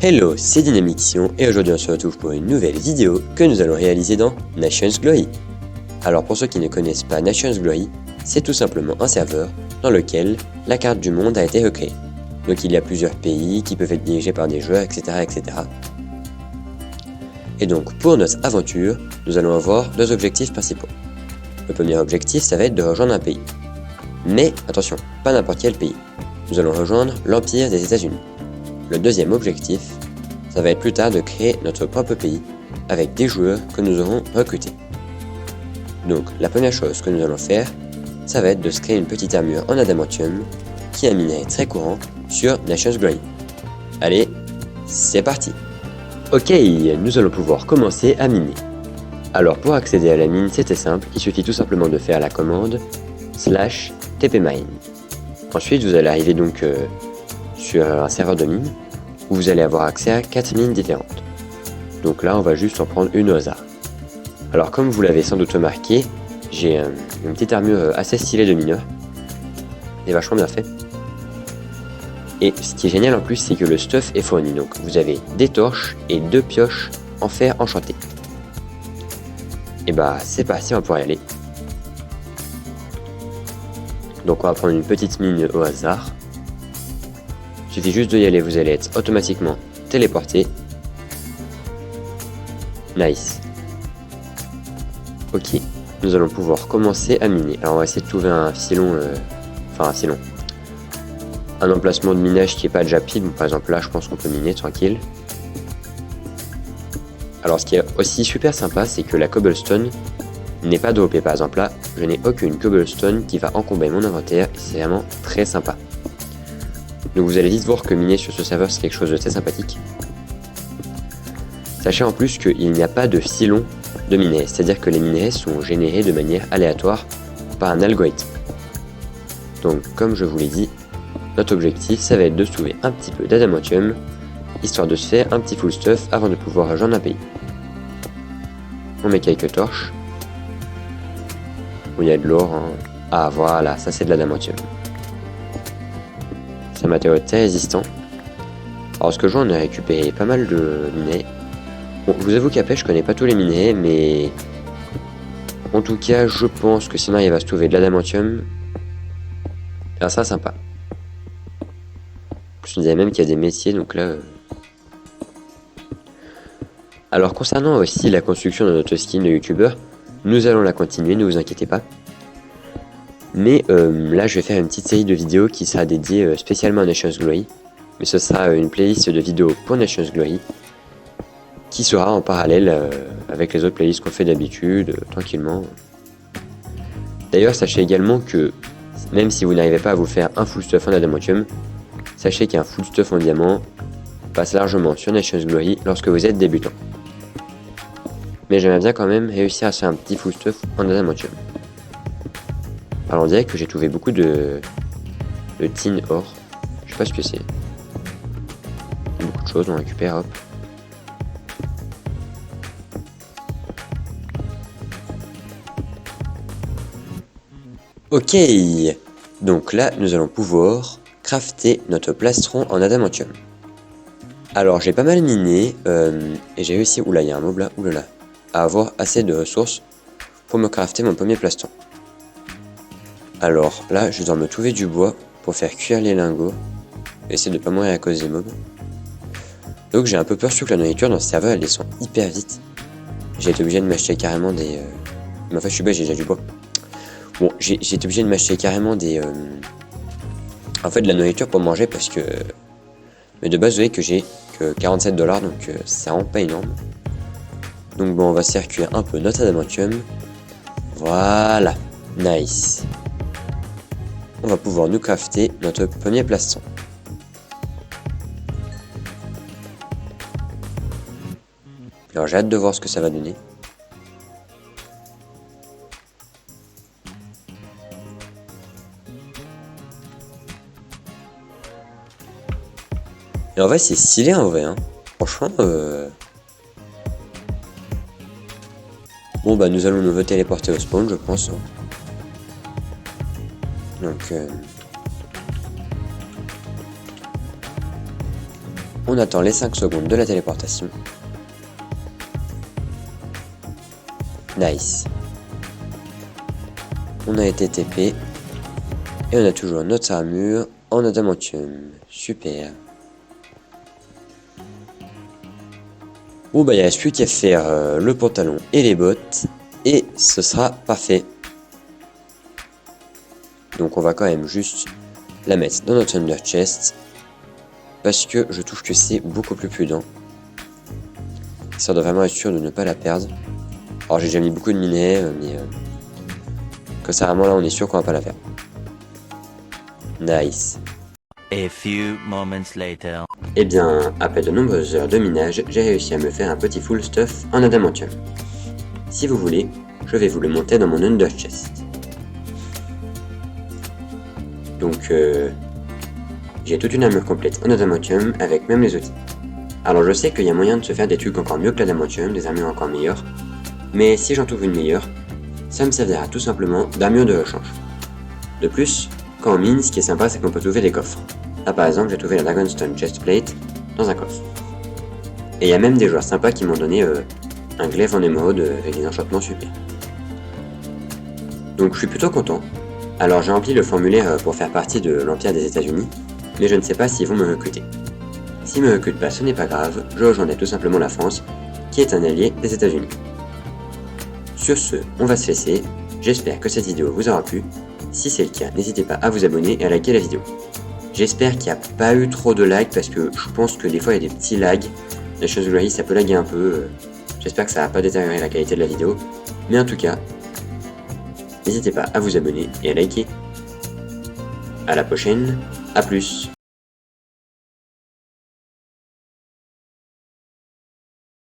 Hello, c'est Dynamixion et aujourd'hui on se retrouve pour une nouvelle vidéo que nous allons réaliser dans Nations Glory. Alors pour ceux qui ne connaissent pas Nations Glory, c'est tout simplement un serveur dans lequel la carte du monde a été recréée. Donc il y a plusieurs pays qui peuvent être dirigés par des joueurs, etc. etc. Et donc pour notre aventure, nous allons avoir deux objectifs principaux. Le premier objectif, ça va être de rejoindre un pays. Mais attention, pas n'importe quel pays. Nous allons rejoindre l'Empire des États-Unis. Le deuxième objectif, ça va être plus tard de créer notre propre pays avec des joueurs que nous aurons recrutés. Donc la première chose que nous allons faire, ça va être de se créer une petite armure en adamantium qui est un minerai très courant sur Nations Glory. Allez, c'est parti! Ok, nous allons pouvoir commencer à miner. Alors pour accéder à la mine, c'était simple, il suffit tout simplement de faire la commande /tpmine. Ensuite vous allez arriver donc sur un serveur de mine où vous allez avoir accès à 4 mines différentes. Donc là on va juste en prendre une au hasard. Alors comme vous l'avez sans doute remarqué, j'ai une petite armure assez stylée de mineur. C'est vachement bien fait. Et ce qui est génial en plus, c'est que le stuff est fourni. Donc vous avez des torches et 2 pioches en fer enchanté. Et bah c'est parti, on va pouvoir y aller. Donc on va prendre une petite mine au hasard. Il suffit juste d'y aller, vous allez être automatiquement téléporté. Nice. Ok, nous allons pouvoir commencer à miner. Alors on va essayer de trouver un filon, un emplacement de minage qui est pas déjà pile. Par exemple là, je pense qu'on peut miner tranquille. Alors ce qui est aussi super sympa, c'est que la cobblestone n'est pas droppée. Par exemple là, je n'ai aucune cobblestone qui va encombrer mon inventaire et c'est vraiment très sympa. Donc vous allez vite voir que miner sur ce serveur c'est quelque chose de très sympathique. Sachez en plus qu'il n'y a pas de filon de minerais, c'est-à-dire que les minerais sont générés de manière aléatoire par un algorithme. Donc comme je vous l'ai dit, notre objectif ça va être de se trouver un petit peu d'adamantium, histoire de se faire un petit full stuff avant de pouvoir rejoindre un pays. On met quelques torches. Où il y a de l'or. Hein. Ah voilà, ça c'est de l'adamantium. C'est un matériau très résistant. Alors ce que je vois, on a récupéré pas mal de minerais. Bon, je vous avoue qu'après je connais pas tous les minerais, mais en tout cas je pense que sinon il va se trouver de l'adamantium. Alors ça sympa. Je me disais même qu'il y a des métiers, donc là... Alors concernant aussi la construction de notre skin de youtubeur, nous allons la continuer, ne vous inquiétez pas. Mais là je vais faire une petite série de vidéos qui sera dédiée spécialement à Nations Glory. Mais ce sera une playlist de vidéos pour Nations Glory qui sera en parallèle avec les autres playlists qu'on fait d'habitude, tranquillement. D'ailleurs sachez également que même si vous n'arrivez pas à vous faire un full stuff en adamantium, sachez qu'un full stuff en diamant passe largement sur Nations Glory lorsque vous êtes débutant. Mais j'aimerais bien quand même réussir à faire un petit full stuff en adamantium. Alors on dirait que j'ai trouvé beaucoup de tin or. Je sais pas ce que c'est. Beaucoup de choses, on récupère, hop. Ok, donc là nous allons pouvoir crafter notre plastron en adamantium. Alors j'ai pas mal miné et j'ai réussi, oula il y a un mob là, oulala, à avoir assez de ressources pour me crafter mon premier plastron. Alors là, je dois me trouver du bois pour faire cuire les lingots. Essayer de pas mourir à cause des mobs. Donc j'ai un peu peur sur que la nourriture dans ce serveur elle descend hyper vite. J'ai été obligé de m'acheter carrément des... Mais en fait je suis bête, j'ai déjà du bois. Bon, j'ai été obligé de m'acheter carrément des... En fait de la nourriture pour manger parce que... Mais de base vous voyez que j'ai que 47 $, donc c'est vraiment pas énorme. Donc bon, on va se faire cuire un peu notre adamantium. Voilà, nice. On va pouvoir nous crafter notre premier plastron. Alors j'ai hâte de voir ce que ça va donner. Et en vrai c'est stylé en vrai. Hein. Franchement... Bon bah nous allons nous téléporter au spawn je pense. Donc On attend les 5 secondes de la téléportation. Nice. On a été TP. Et on a toujours notre armure en adamantium. Super. Bon bah il reste plus qu'à faire le pantalon et les bottes. Et ce sera parfait. Donc on va quand même juste la mettre dans notre Thunder Chest. Parce que je trouve que c'est beaucoup plus prudent. Ça doit vraiment être sûr de ne pas la perdre. Alors j'ai déjà mis beaucoup de minerais, mais que ça vraiment là on est sûr qu'on va pas la perdre. Nice. A few moments later. Eh bien, après de nombreuses heures de minage, j'ai réussi à me faire un petit full stuff en adamantium. Si vous voulez, je vais vous le monter dans mon Under Chest. Donc, j'ai toute une armure complète en adamantium avec même les outils. Alors je sais qu'il y a moyen de se faire des trucs encore mieux que l'adamantium, des armures encore meilleures, mais si j'en trouve une meilleure, ça me servira tout simplement d'armure de rechange. De plus, quand on mine, ce qui est sympa c'est qu'on peut trouver des coffres. Là par exemple j'ai trouvé la Dragonstone Chestplate dans un coffre. Et il y a même des joueurs sympas qui m'ont donné un glaive en émeraude avec des enchantements super. Donc je suis plutôt content. Alors j'ai rempli le formulaire pour faire partie de l'Empire des États-Unis, mais je ne sais pas s'ils vont me recruter. S'ils me recrutent pas, ce n'est pas grave, je rejoindrai tout simplement la France, qui est un allié des États-Unis. Sur ce, on va se laisser. J'espère que cette vidéo vous aura plu. Si c'est le cas, n'hésitez pas à vous abonner et à liker la vidéo. J'espère qu'il n'y a pas eu trop de lag parce que je pense que des fois il y a des petits lags. La chose de ça peut laguer un peu. J'espère que ça va pas détériorer la qualité de la vidéo. Mais en tout cas, n'hésitez pas à vous abonner et à liker. À la prochaine, à plus.